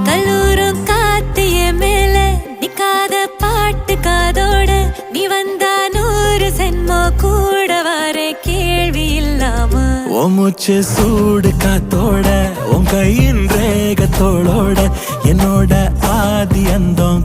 கல்லூரும் காத்திய மேல நிக்காத பாட்டு காதோட நீ வந்தா 100 சென்மோ கூட வர கேள்வி இல்லாம மூச்சு சூடு காத்தோட உன் கையின் ரேகத்தோளோட என்னோட ஆதி அந்தம்